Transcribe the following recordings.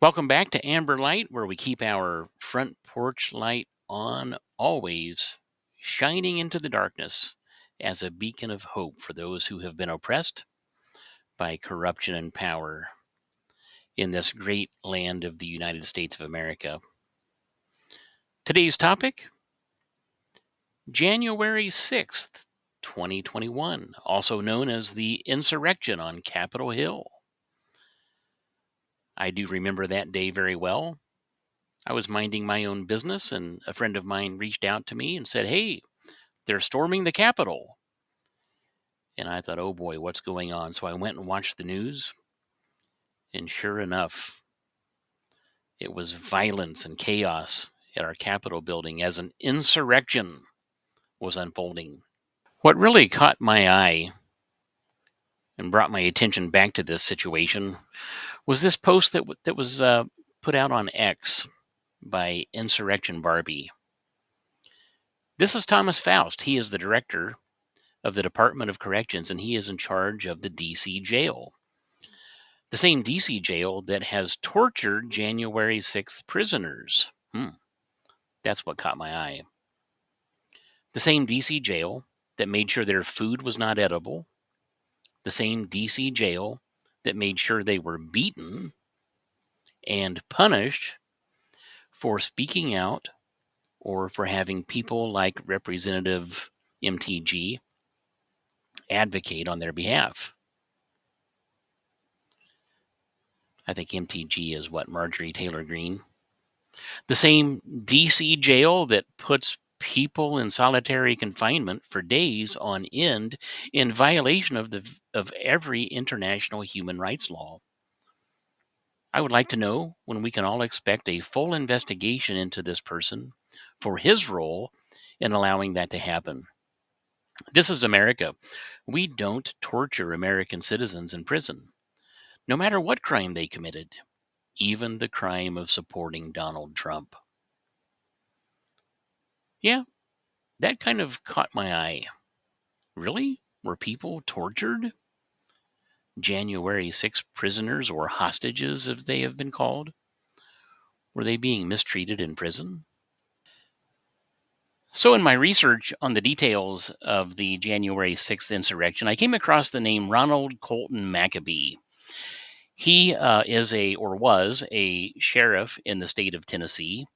Welcome back to Amber Light, where we keep our front porch light on always, shining into the darkness as a beacon of hope for those who have been oppressed by corruption and power in this great land of the United States of America. Today's topic, January 6th, 2021, also known as the insurrection on Capitol Hill. I do remember that day very well. I was minding my own business, and a friend of mine reached out to me and said, "Hey, they're storming the Capitol." And I thought, oh boy, what's going on? So I went and watched the news, and sure enough, it was violence and chaos at our Capitol building as an insurrection was unfolding. What really caught my eye and brought my attention back to this situation was this post that was put out on X by Insurrection Barbie. This is Thomas Faust. He is the director of the Department of Corrections, and he is in charge of the D.C. jail. The same D.C. jail that has tortured January 6th prisoners. That's what caught my eye. The same D.C. jail that made sure their food was not edible. The same D.C. jail that made sure they were beaten and punished for speaking out or for having people like Representative MTG advocate on their behalf. I think MTG is what, Marjorie Taylor Greene? The same D.C. jail that puts people in solitary confinement for days on end in violation of every international human rights law. I would like to know when we can all expect a full investigation into this person for his role in allowing that to happen. This is America. We don't torture American citizens in prison, no matter what crime they committed, even the crime of supporting Donald Trump. Yeah, that kind of caught my eye. Really? Were people tortured? January 6 prisoners or hostages, as they have been called? Were they being mistreated in prison? So, in my research on the details of the January 6th insurrection, I came across the name Ronald Colton Maccabee. He was a sheriff in the state of Tennessee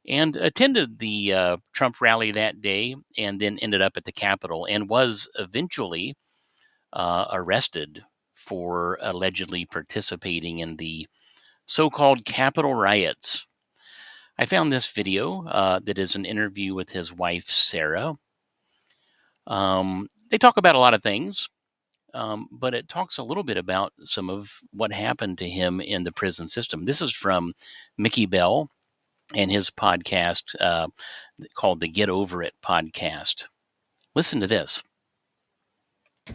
and attended the Trump rally that day and then ended up at the Capitol and was eventually arrested for allegedly participating in the so-called Capitol riots. I found this video that is an interview with his wife, Sarah. They talk about a lot of things, but it talks a little bit about some of what happened to him in the prison system. This is from Mickey Bell and his podcast called the Get Over It podcast. Listen to this.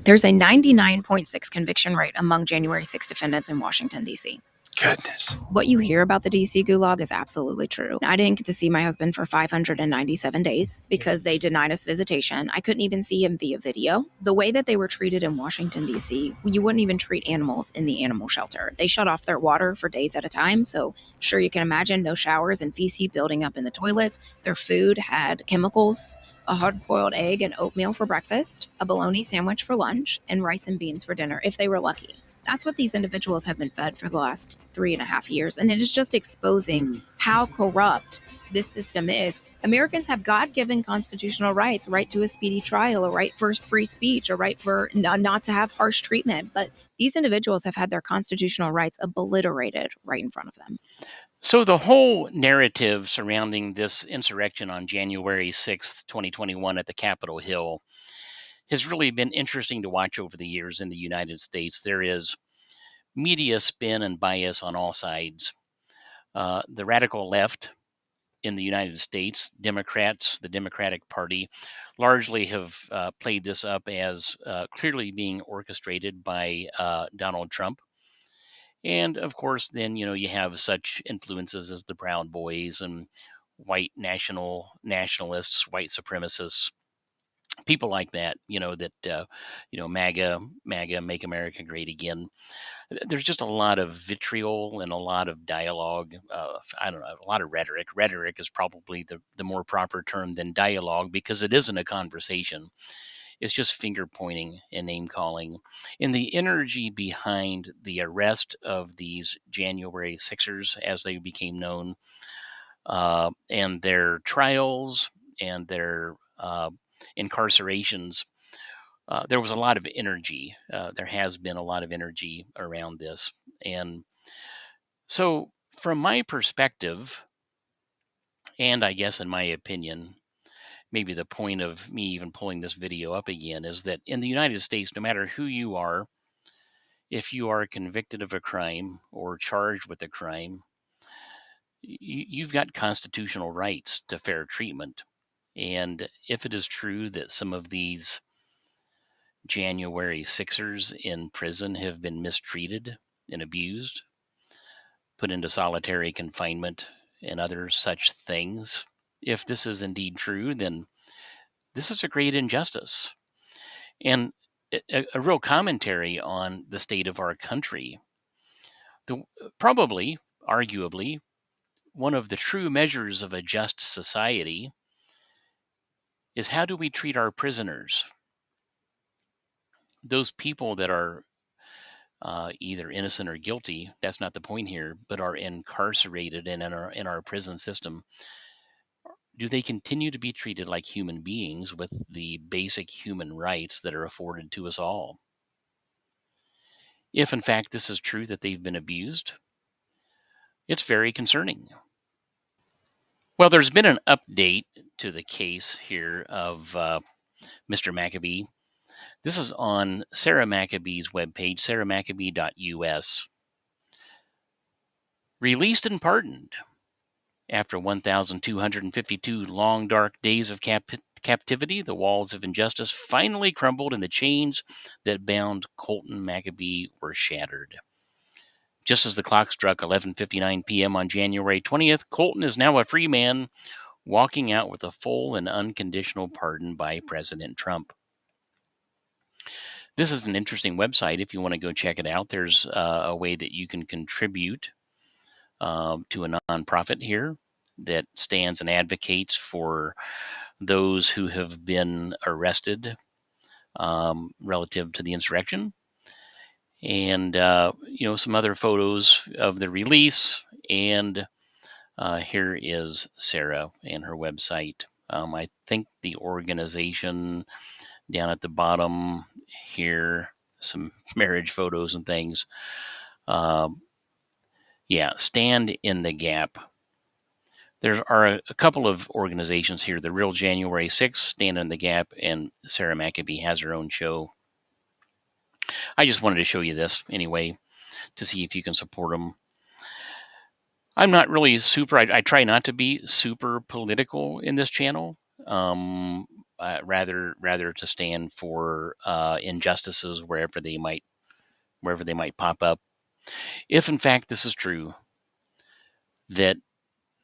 There's a 99.6 conviction rate among January 6 defendants in Washington, D.C. Goodness. What you hear about the DC gulag is absolutely true. I didn't get to see my husband for 597 days because they denied us visitation. I couldn't even see him via video. The way that they were treated in Washington, DC, you wouldn't even treat animals in the animal shelter. They shut off their water for days at a time. So sure, you can imagine no showers and feces building up in the toilets. Their food had chemicals, a hard-boiled egg and oatmeal for breakfast, a bologna sandwich for lunch, and rice and beans for dinner if they were lucky. That's what these individuals have been fed for the last 3.5 years. And it is just exposing how corrupt this system is. Americans have God-given constitutional rights, right to a speedy trial, a right for free speech, a right for not to have harsh treatment. But these individuals have had their constitutional rights obliterated right in front of them. So the whole narrative surrounding this insurrection on January 6th, 2021 at the Capitol Hill has really been interesting to watch over the years in the United States. There is media spin and bias on all sides. The radical left in the United States, Democrats, the Democratic Party, largely have played this up as clearly being orchestrated by Donald Trump. And of course, then, you have such influences as the Proud Boys and white nationalists, white supremacists People like that, MAGA, Make America Great Again. There's just a lot of vitriol and a lot of dialogue. I don't know, a lot of rhetoric. Rhetoric is probably the more proper term than dialogue, because it isn't a conversation. It's just finger pointing and name calling. And the energy behind the arrest of these January Sixers, as they became known, and their trials and their incarcerations, there was a lot of energy. There has been a lot of energy around this. And so, from my perspective, and I guess in my opinion, maybe the point of me even pulling this video up again is that in the United States, no matter who you are, if you are convicted of a crime or charged with a crime, you've got constitutional rights to fair treatment. And if it is true that some of these January Sixers in prison have been mistreated and abused, put into solitary confinement, and other such things, if this is indeed true, then this is a great injustice and a real commentary on the state of our country. The, Probably, arguably, one of the true measures of a just society is how do we treat our prisoners? Those people that are either innocent or guilty, that's not the point here, but are incarcerated and in our prison system, do they continue to be treated like human beings with the basic human rights that are afforded to us all? If in fact this is true that they've been abused, it's very concerning. Well, there's been an update to the case here of Mr. Maccabee. This is on Sarah Maccabee's webpage, sarahmaccabee.us. Released and pardoned. After 1,252 long, dark days of captivity, the walls of injustice finally crumbled and the chains that bound Colton Maccabee were shattered. Just as the clock struck 11:59 p.m. on January 20th, Colton is now a free man, walking out with a full and unconditional pardon by President Trump. This is an interesting website if you want to go check it out. There's a way that you can contribute to a nonprofit here that stands and advocates for those who have been arrested relative to the insurrection. And, some other photos of the release. And here is Sarah and her website. I think the organization down at the bottom here, some marriage photos and things. Stand in the Gap. There are a couple of organizations here. The Real January 6th, Stand in the Gap, and Sarah Maccabee has her own show. I just wanted to show you this anyway to see if you can support them. I'm not really I try not to be super political in this channel. Rather to stand for injustices wherever they might pop up. If in fact this is true, that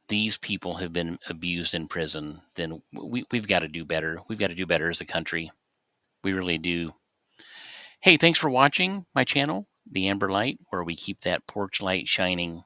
these people have been abused in prison, then we've got to do better. We've got to do better as a country. We really do. Hey, thanks for watching my channel, The Amber Light, where we keep that porch light shining.